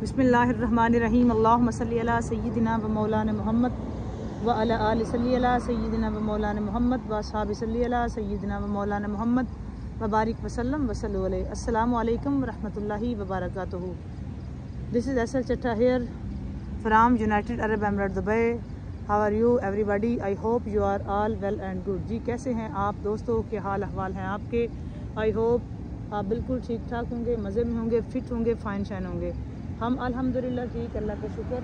बिस्मिल्लाहिर्रहमानिर्रहीम। अल्लाहुम्मा सल्ली अला सय्यिदिना व मौलाना मुहम्मद व अला आलि सल्ली अला सय्यिदिना व मौलाना मुहम्मद व असहाबि सल्ली अला सय्यिदिना व मौलाना मुहम्मद व बारिक वसल्लम व सल्लु अलैहि। अस्सलामु अलैकुम व रहमतुल्लाहि व बरकातुहू। This is SL Chatta here from United Arab emirate Dubai. How are you everybody? I hope you are all well and good. जी कैसे हैं आप दोस्तों, के हाल अहवाल हैं आपके? आई होप आप बिल्कुल ठीक ठाक होंगे, मज़े में होंगे, फ़िट होंगे, फ़ाइन शाइन होंगे। हम अल्हम्दुलिल्लाह ठीक, अल्लाह का शुक्र,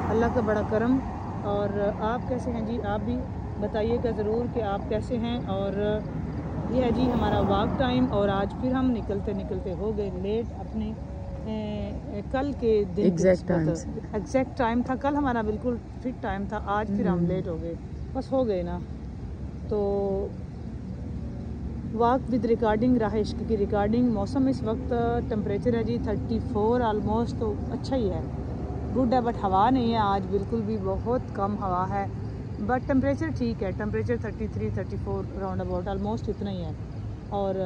अल्लाह का बड़ा करम। और आप कैसे हैं जी? आप भी बताइएगा ज़रूर कि आप कैसे हैं। और ये है जी हमारा वॉक टाइम, और आज फिर हम निकलते निकलते हो गए लेट अपने कल के दिन एग्जैक्ट टाइम था। कल हमारा बिल्कुल फिट टाइम था, आज फिर हम लेट हो गए, बस हो गए ना। तो वॉक विद रिकॉर्डिंग, राह इश्क की रिकॉर्डिंग। मौसम इस वक्त टेम्परेचर है जी 34 ऑलमोस्ट, तो अच्छा ही है, गुड है। बट हवा नहीं है आज बिल्कुल भी, बहुत कम हवा है। बट टेम्परेचर ठीक है, टेम्परेचर 33-34 राउंड अबाउट ऑलमोस्ट इतना ही है। और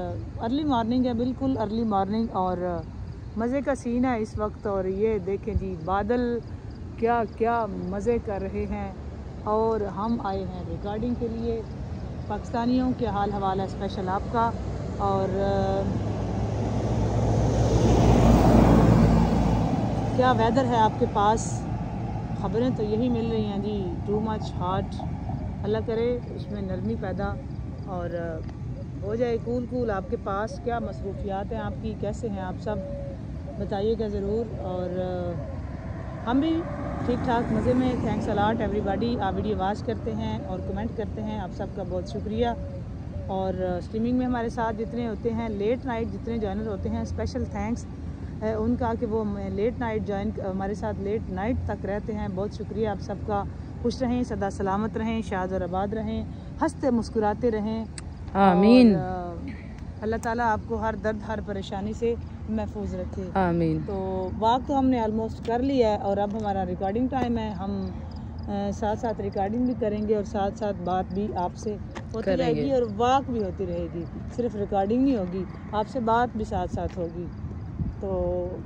अर्ली मॉर्निंग है, बिल्कुल अर्ली मॉर्निंग, और मज़े का सीन है इस वक्त। और ये देखें जी बादल क्या क्या मज़े कर रहे हैं, और हम आए हैं रिकॉर्डिंग के लिए। पाकिस्तानियों के हाल हवाला स्पेशल आपका। और क्या वेदर है आपके पास? ख़बरें तो यही मिल रही हैं जी, टू मच हॉट। अल्लाह करे उसमें नरमी पैदा और हो जाए कूल कूल। आपके पास क्या मसरूफियात हैं आपकी? कैसे हैं आप सब? बताइएगा ज़रूर। और हम भी ठीक ठाक मज़े में। Thanks a lot everybody. आप वीडियो वॉच करते हैं और कमेंट करते हैं, आप सबका बहुत शुक्रिया। और स्ट्रीमिंग में हमारे साथ जितने होते हैं, लेट नाइट जितने जॉइनर होते हैं, स्पेशल थैंक्स उनका कि वो लेट नाइट ज्वाइन हमारे साथ लेट नाइट तक रहते हैं। बहुत शुक्रिया आप सबका। खुश रहें, सदा सलामत रहें, शाद और आबाद रहें, हंसते मुस्कुराते रहें, आमीन। अल्लाह ताला आपको हर दर्द हर परेशानी से महफूज रखे, आमीन। तो वॉक तो हमने ऑलमोस्ट कर लिया है, और अब हमारा रिकॉर्डिंग टाइम है। हम साथ साथ रिकॉर्डिंग भी करेंगे और साथ साथ बात भी आपसे होती रहेगी, और वॉक भी होती रहेगी। सिर्फ रिकॉर्डिंग नहीं होगी, आपसे बात भी साथ साथ होगी। तो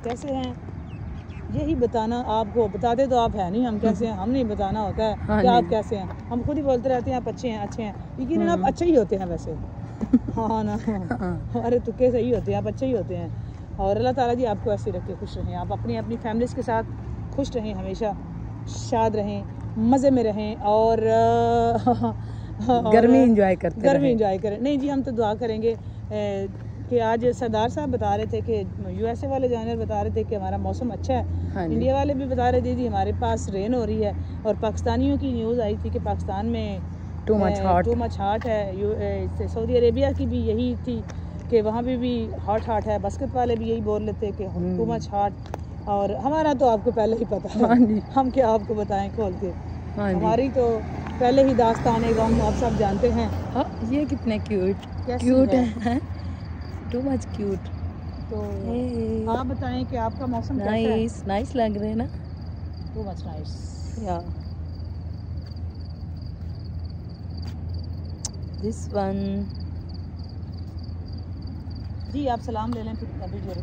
कैसे हैं यही बताना आपको, बताते तो आप है नहीं हम कैसे हैं, हम नहीं बताना होता है कि आप कैसे हैं। हम खुद ही बोलते रहते हैं आप अच्छे हैं, अच्छे हैं। यकीनन आप अच्छे ही होते हैं वैसे, हाँ ना, हमारे तुक्के सही होते हैं, आप अच्छे ही होते हैं। और अल्लाह ताला जी आपको ऐसे रखे, खुश रहें। आप अपनी अपनी फैमिलीज़ के साथ खुश रहें, हमेशा शाद रहें, मज़े में रहें, और गर्मी इंजॉय करते रहें। गर्मी इंजॉय करें। नहीं जी, हम तो दुआ करेंगे कि आज सरदार साहब बता रहे थे कि यूएसए वाले जानवर बता रहे थे कि हमारा मौसम अच्छा है। हाँ, इंडिया वाले भी बता रहे थे जी हमारे पास रेन हो रही है। और पाकिस्तानियों की न्यूज़ आई थी कि पाकिस्तान में टू मच हॉट है। सऊदी अरेबिया की भी यही थी कि वहाँ भी हॉट है। बास्केट वाले भी यही बोल लेते कि टू मच हॉट। और हमारा तो आपको पहले ही पता है, हम क्या आपको बताएं खोल के। हमारी तो पहले ही दास्तान गम आप सब जानते हैं। हाँ, ये कितने क्यूट है, टू मच क्यूट। तो आप बताएं कि आपका मौसम कैसा है? नाइस लग रहे हैं ना, टू मच नाइस या दिस वन। जी आप सलाम ले लें फिर।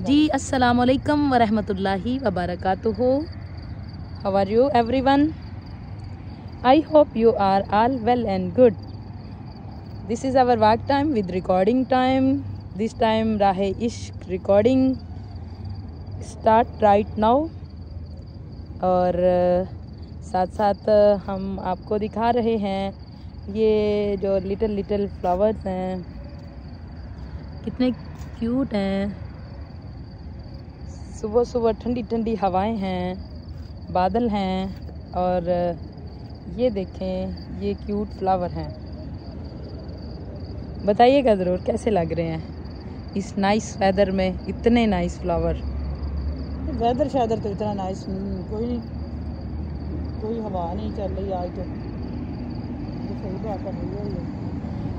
जी अस्सलाम वालेकुम व रहमतुल्लाहि व बरकातुहू। How are you everyone? I hope you are all well and good. This is our work time with recording time. This time राह इश्क रिकॉर्डिंग स्टार्ट राइट नाउ। और साथ साथ हम आपको दिखा रहे हैं ये जो लिटिल फ्लावर्स हैं, कितने क्यूट हैं। सुबह सुबह ठंडी ठंडी हवाएं हैं, बादल हैं, और ये देखें ये क्यूट फ्लावर हैं। बताइएगा ज़रूर कैसे लग रहे हैं इस नाइस वेदर में, इतने नाइस फ्लावर। वेदर शादर तो इतना नाइस कोई हवा नहीं चल रही आज तो सही बात है।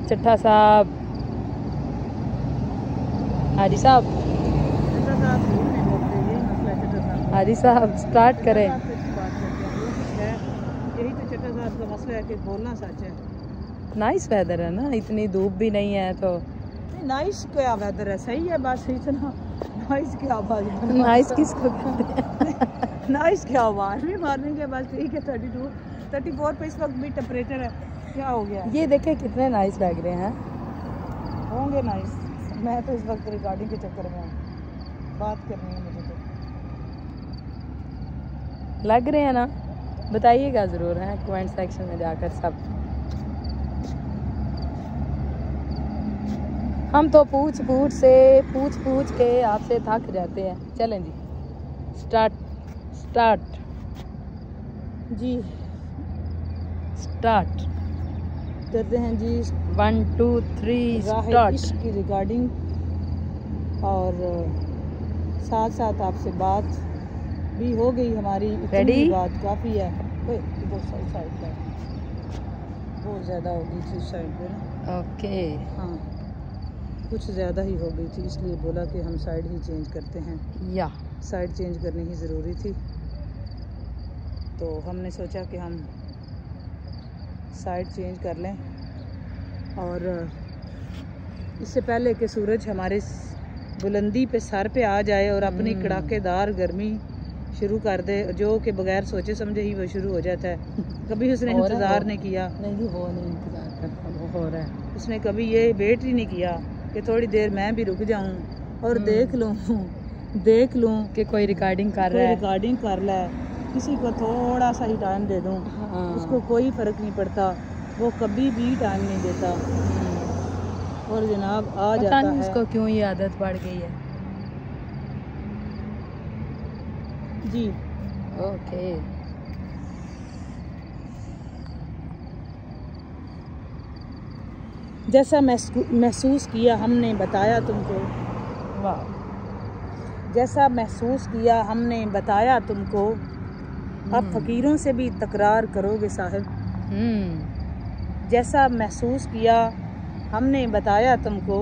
चट्टा साहब, हाजी साहब, हाजी साहब स्टार्ट करें। यही तो चट्टा साहब का मसला है कि बोलना सच है। नाइस वेदर है ना, इतनी धूप भी नहीं है तो नाइस क्या वेदर है, सही है। बस इतना नाइस की आवाज़ नाइस किसको कहते हैं? नाइस की आवाज़ भी मारने के बाद ठीक है। 32 34 पे इस वक्त भी टेम्परेचर है। क्या हो गया? ये देखे कितने नाइस लग रहे हैं। होंगे नाइस। मैं तो इस वक्त रिकॉर्डिंग के चक्कर में हूँ, बात करनी है मुझे तो। लग रहे हैं ना? बताइएगा ज़रूर है कमेंट सेक्शन में जाकर सब। हम तो पूछ पूछ के आपसे थक जाते हैं। चलें जी, स्टार्ट जी स्टार्ट करते हैं जी। 1 2 3 राह स्टार्ट। इश्क की रिकॉर्डिंग और साथ साथ आपसे बात भी हो गई हमारी। Ready? इतनी बात काफ़ी है। ओए, इधर साइड पे बहुत ज़्यादा हो गई थी साइड पे ना। ओके हाँ, कुछ ज़्यादा ही हो गई थी, इसलिए बोला कि हम साइड ही चेंज करते हैं। या साइड चेंज करनी ही ज़रूरी थी, तो हमने सोचा कि हम साइड चेंज कर लें। और इससे पहले कि सूरज हमारे बुलंदी पे सर पे आ जाए और अपनी कड़ाकेदार गर्मी शुरू कर दे, जो कि बगैर सोचे समझे ही वो शुरू हो जाता है। कभी उसने इंतज़ार नहीं किया। नहीं, वो नहीं इंतज़ार करता, वो हो रहा है। उसने कभी ये वेट ही नहीं किया कि थोड़ी देर मैं भी रुक जाऊं और देख लूं कि कोई रिकॉर्डिंग कर कोई रहा है। रिकॉर्डिंग कर ले, किसी को थोड़ा सा ही टाइम दे दूं, हाँ। उसको कोई फ़र्क नहीं पड़ता, वो कभी भी टाइम नहीं देता। और जनाब आ पता जाता नहीं है। उसको क्यों ये आदत पड़ गई है। जी ओके जैसा महसूस किया हमने बताया तुमको। वाह। जैसा महसूस किया हमने बताया तुमको, अब फकीरों से भी तकरार करोगे साहिब। जैसा महसूस किया हमने बताया तुमको,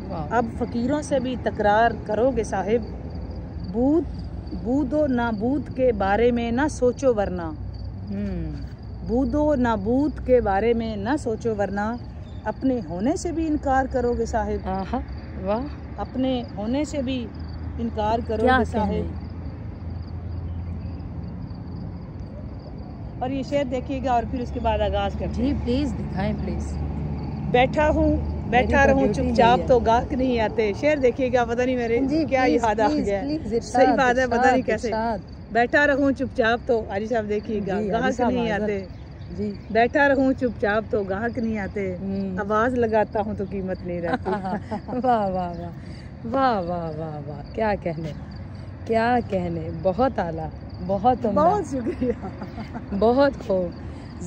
वाह। अब फकीरों से भी तकरार करोगे साहिब। बूदो नाबूद के बारे में ना सोचो वरना। बूदो नाबूद के बारे में ना सोचो वरना, अपने होने से भी इनकार करोगे साहिब। आहा, वाह। अपने होने से भी इनकार क्या करोगे साहिब। और ये शेर देखिएगा और फिर उसके बाद आगाज करते जी प्लीज दिखाएं प्लीज। बैठा तो रहूं ड्यूटी चुपचाप नहीं है। तो गाहक नहीं आते। शेर देखिएगा, पता नहीं मेरे जी, क्या प्लीज, याद आ प्लीज, गया। प्लीज, इरशाद, सही बात है, पता नहीं इरशाद, कैसे। इरशाद। बैठा रहूं चुपचाप तो हाजी साहब देखिएगा, जी, गाहक हाजी साहब नहीं हाज़िर। आते। जी बैठा रहूं चुपचाप तो गाहक नहीं आते, आवाज लगाता हूँ तो कीमत नहीं रहती। वाह वाह वाह वाह वाह वाह वाह, क्या कहने। बहुत आला, बहुत उम्दा, बहुत शुक्रिया। बहुत खूब,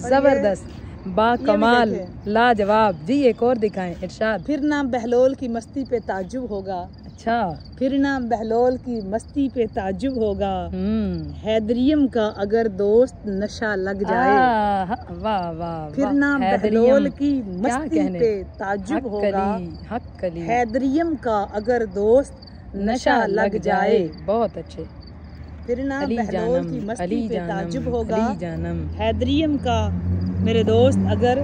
जबरदस्त, बाकमाल, लाजवाब। जी एक और दिखाएं, इरशाद। फिर ना बहलोल की मस्ती पे ताज्जुब होगा। अच्छा। फिर ना बहलोल की मस्ती पे ताज्जुब होगा, हैदरियम का अगर दोस्त नशा लग जाए। वाह वाह वाह। फिर ना बहलोल की मस्ती पे ताज्जुब होगा, हक्कली, हैदरियम का अगर दोस्त नशा लग जाए। बहुत अच्छे। फिर ना अली बहलोल जानम, की मस्ती अली पे जानम, ताज्जुब होगा, अली जानम, हैदरियम का मेरे दोस्त अगर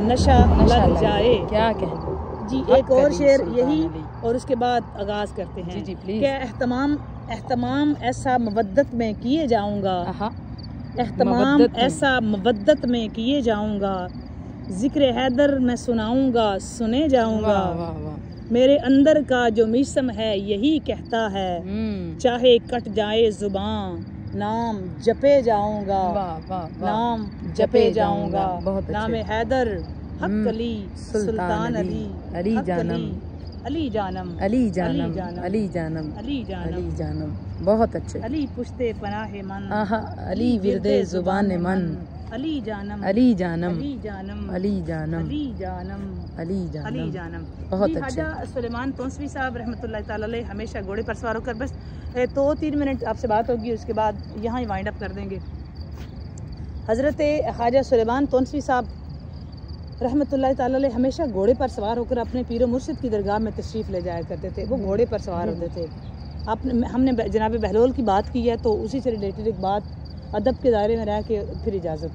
नशा लग जाए। क्या कहने। जी एक और शेर यही अली। और उसके बाद आगाज करते हैं। जी जी प्लीज। क्या एहतमाम ऐसा मवद्दत में किए जाऊंगा। एहतमाम ऐसा मवद्दत में किए जाऊंगा, जिक्र हैदर मैं सुनाऊंगा सुने जाऊंगा। वाह वाह। मेरे अंदर का जो मिसम है यही कहता है, चाहे कट जाए जुबान नाम जपे जाऊंगा। वाह वाह। नाम जपे जाऊंगा। बहुत नाम हैदर, हक अली, सुल्तान अली, अली जानम, अली जानम, अली जानम, अली जानम, अली जानम, अली जानम। बहुत अच्छे। अली पुश्ते पनाहे मन, आहा, अली विरदे जुबान मन, अली जानम, अली जानम, अली जानम, अली जानम, अली जानम, अली अली जानम। जानम। बहुत जी, अच्छे। ख्वाजा सुलेमान तोंसवी साहब रहमतुल्लाह ताला अलैह हमेशा घोड़े पर सवार होकर बस 2-3 मिनट आपसे बात होगी, उसके बाद यहाँ ही वाइंड अप कर देंगे। हज़रत ख्वाजा सुलेमान तोंसवी साहब रहमतुल्लाह ताला अलैह हमेशा घोड़े पर सवार होकर अपने पीर मुर्शिद की दरगाह में तशरीफ़ ले जाया करते थे। वो घोड़े पर सवार होते थे। हमने जनाब बहलोल की बात की है, तो उसी से रिलेटेड एक बात अदब के दायरे में रह के फिर इजाज़त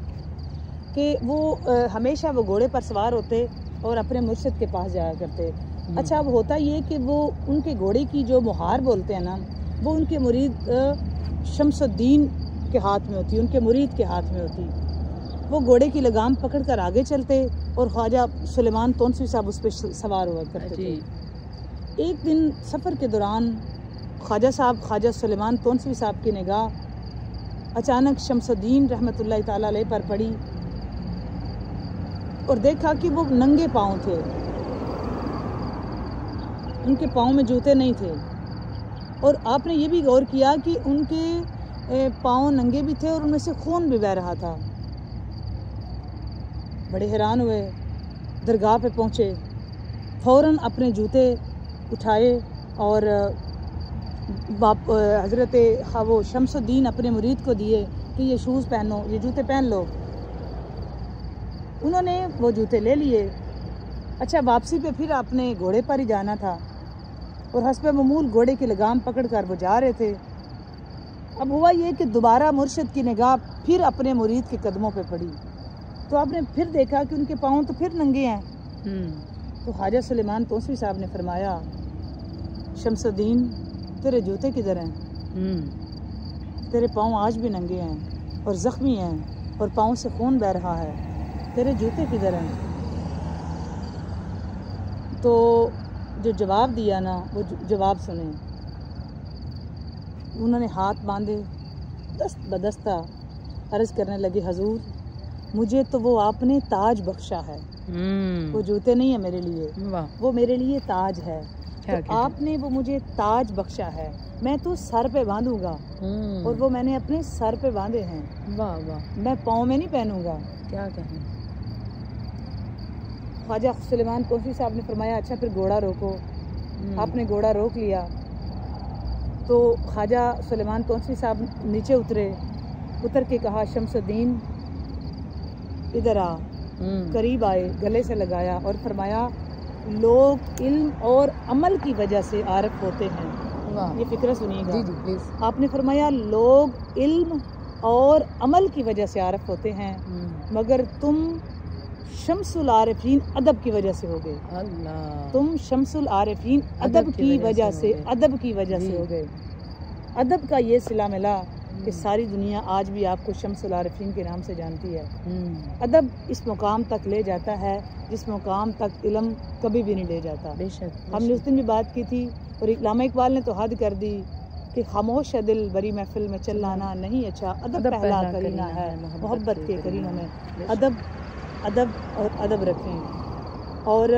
कि वो हमेशा वो घोड़े पर सवार होते और अपने मुर्शिद के पास जाया करते। अच्छा, अब होता ये कि वो उनके घोड़े की जो मुहार बोलते हैं ना, वो उनके मुरीद शमसुद्दीन के हाथ में होती, उनके मुरीद के हाथ में होती। वो घोड़े की लगाम पकड़ कर आगे चलते और ख्वाजा सुलेमान तोनसी साहब उस पर सवार हुआ करते थे। एक दिन सफ़र के दौरान ख्वाजा सुलेमान तोनसी साहब की निगाह अचानक शमसुद्दीन रहमतुल्लाह ताला अलैह पर पड़ी और देखा कि वो नंगे पाँव थे, उनके पाँव में जूते नहीं थे। और आपने ये भी गौर किया कि उनके पाँव नंगे भी थे और उनमें से खून भी बह रहा था। बड़े हैरान हुए, दरगाह पे पहुँचे, फ़ौरन अपने जूते उठाए और हज़रत वो शमसुद्दीन अपने मुरीद को दिए कि ये शूज़ पहनो, ये जूते पहन लो। उन्होंने वो जूते ले लिए। अच्छा, वापसी पे फिर अपने घोड़े पर ही जाना था और हस्बे मामूल घोड़े की लगाम पकड़ कर वो जा रहे थे। अब हुआ ये कि दोबारा मुर्शिद की निगाह फिर अपने मुरीद के कदमों पे पड़ी, तो आपने फिर देखा कि उनके पाँव तो फिर नंगे हैं। तो ख्वाजा सुलेमान तोनसी साहब ने फरमाया, शमसुद्दीन तेरे जूते किधर हैं? तेरे पाँव आज भी नंगे हैं और ज़ख्मी हैं और पाँव से खून बह रहा है, तेरे जूते किधर हैं? तो जो जवाब दिया ना, वो जवाब सुने। उन्होंने हाथ बांधे, दस्त बदस्ता अर्ज़ करने लगे, हजूर मुझे तो वो आपने ताज बख्शा है, वो जूते नहीं है मेरे लिए, वो मेरे लिए ताज है। तो आपने वो मुझे ताज बख्शा है, मैं तो सर पे बांधूंगा और वो मैंने अपने सर पे बांधे हैं। वाह वाह, मैं पाँव में नहीं पहनूंगा। क्या कहना। ख्वाजा सुलेमान तोनसी साहब ने फरमाया, अच्छा फिर घोड़ा रोको। आपने घोड़ा रोक लिया तो ख्वाजा सुलेमान तोनसी साहब नीचे उतर के कहा, शमसुद्दीन इधर आ। करीब आए, गले से लगाया और फरमाया, लोग इल्म और अमल की वजह से आरिफ होते हैं। ये फिक्र सुनिएगा। जी जी प्लीज। आपने फरमाया, लोग इल्म और अमल की वजह से आरिफ होते हैं, मगर तुम शम्सुल आरिफीन अदब की वजह से हो गए। अल्लाह, तुम शम्सुल आरिफीन अदब की वजह से हो गए। अदब का ये सिला मिला कि सारी दुनिया आज भी आपको शम्सुल आरिफीन के नाम से जानती है। अदब इस मुकाम तक ले जाता है जिस मुकाम तक इल्म कभी भी नहीं ले जाता। बेशक। हमने उस दिन भी बात की थी और इल्लामा इकबाल ने तो हद कर दी कि खामोश है दिल बरी महफिल में चिल्लाना नहीं अच्छा, अदब पहला करीना है मोहब्बत के करीनों में। अदब और अदब रखें और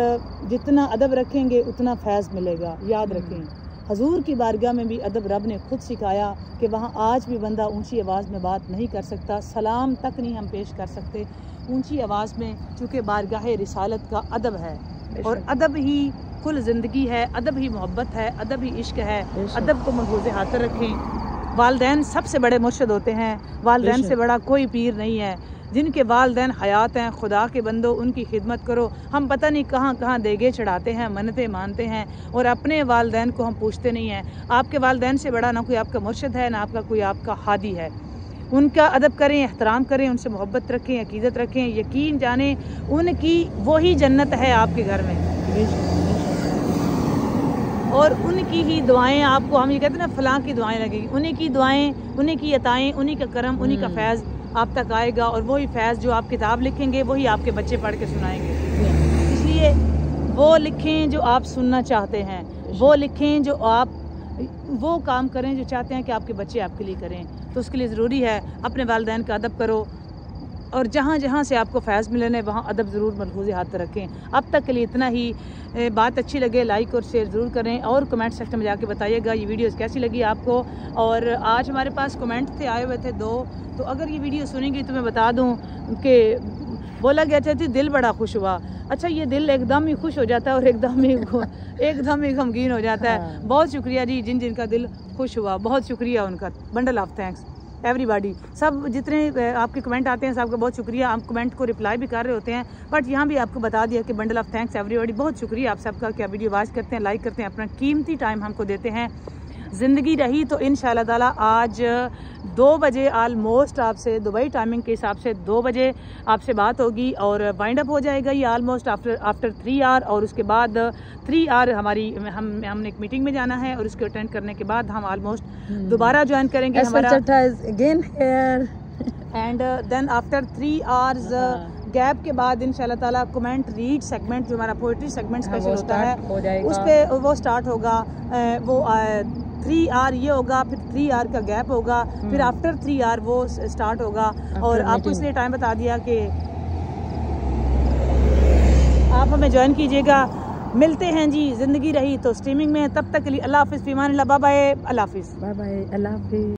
जितना अदब रखेंगे उतना फैज़ मिलेगा। याद रखें, हजूर की बारगाह में भी अदब रब ने खुद सिखाया कि वहाँ आज भी बंदा ऊंची आवाज़ में बात नहीं कर सकता, सलाम तक नहीं हम पेश कर सकते ऊंची आवाज़ में, चूँकि बारगाह रिसालत का अदब है और अदब ही कुल ज़िंदगी है, अदब ही मोहब्बत है, अदब ही इश्क है। अदब को महफूज़ हाथ रखें। वालदैन सबसे बड़े मुर्शिद होते हैं, वालदैन से बड़ा कोई पीर नहीं है। जिनके वालदैन हयात हैं, खुदा के बंदो उनकी खिदमत करो। हम पता नहीं कहाँ कहाँ देगे चढ़ाते हैं, मन्नतें मानते हैं और अपने वालदैन को हम पूछते नहीं हैं। आपके वालदैन से बड़ा ना कोई आपका मुर्शिद है, ना आपका कोई आपका हादी है। उनका अदब करें, एहतराम करें, उनसे मोहब्बत रखें, अकीदत रखें, यकीन जानें उनकी वही जन्नत है आपके घर में और उनकी ही दुआएं आपको, हम ये कहते हैं ना फलां की दुआएं लगेगी, उन्हीं की दुआएं, उन्हीं की अताएं, उन्हीं का करम, उन्हीं का फैज़ आप तक आएगा और वही फैज़ जो आप किताब लिखेंगे वही आपके बच्चे पढ़ के सुनाएंगे। इसलिए वो लिखें जो आप सुनना चाहते हैं, वो लिखें जो आप वो काम करें जो चाहते हैं कि आपके बच्चे आपके लिए करें। तो उसके लिए ज़रूरी है अपने वालिदैन का अदब करो और जहाँ जहाँ से आपको फैज़ मिलने वहाँ अदब ज़रूर मलहूज़ हाथ रखें। अब तक के लिए इतना ही। बात अच्छी लगे लाइक और शेयर ज़रूर करें और कमेंट सेक्शन में जाके बताइएगा ये वीडियोस कैसी लगी आपको। और आज हमारे पास कमेंट थे आए हुए थे 2, तो अगर ये वीडियो सुनेंगी तो मैं बता दूँ कि बोला गया चाहती दिल बड़ा खुश हुआ। अच्छा, ये दिल एकदम ही खुश हो जाता है और एकदम ही गमगीन हो जाता है। बहुत शुक्रिया जी जिनका दिल खुश हुआ, बहुत शुक्रिया उनका। Bundle of thanks everybody. सब जितने आपके कमेंट आते हैं सबका बहुत शुक्रिया। आप कमेंट को रिप्लाई भी कर रहे होते हैं, बट यहाँ भी आपको बता दिया कि बंडल ऑफ थैंक्स एवरीबॉडी। बहुत शुक्रिया आप सबका कि आप वीडियो वॉच करते हैं, लाइक करते हैं, अपना कीमती टाइम हमको देते हैं। ज़िंदगी रही तो इंशाल्लाह ताला आज 2 बजे आलमोस्ट आपसे दुबई टाइमिंग के हिसाब से 2 बजे आपसे बात होगी और वाइंड अप हो जाएगा ये आलमोस्ट आफ्टर 3 आवर। और उसके बाद 3 आवर हमने एक मीटिंग में जाना है और उसको अटेंड करने के बाद हम आलमोस्ट दोबारा ज्वाइन करेंगे हमारा and then after 3 hours gap के बाद इंशाल्लाह ताला कमेंट रीड सेगमेंट जो हमारा पोइट्री सेगमेंट स्पेशल होता है उस पे वो स्टार्ट होगा। वो 3 आवर ये होगा, फिर 3 आवर का गैप होगा, फिर आफ्टर 3 आवर वो स्टार्ट होगा। और आपको इसलिए टाइम बता दिया कि आप हमें ज्वाइन कीजिएगा। मिलते हैं जी ज़िंदगी रही तो स्ट्रीमिंग में, तब तक के लिए अल्लाह हाफिज़, फ़ी अमान अल्लाह, बाय बाय, अल्लाह हाफिज़, बाय बाय, अल्लाह हाफिज़।